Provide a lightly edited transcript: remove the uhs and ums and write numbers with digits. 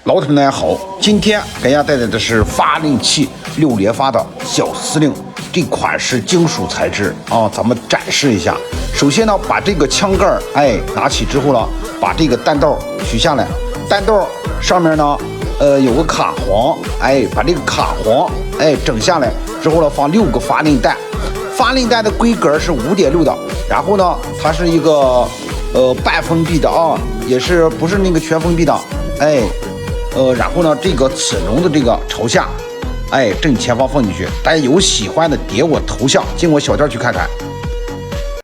老铁们大家好，今天给大家带来的是发令器6连发的小司令，这款是金属材质啊，咱们展示一下。首先呢，把这个枪盖拿起之后呢，把这个弹道取下来，弹道上面呢有个卡簧，把这个卡簧整下来之后呢，放6个发令弹，发令弹的规格是5.6的，然后呢，它是一个半封闭的啊，也是不是那个全封闭的，然后呢，这个齿轮的这个朝下，正前方放进去。大家有喜欢的点我头像，进我小店去看看。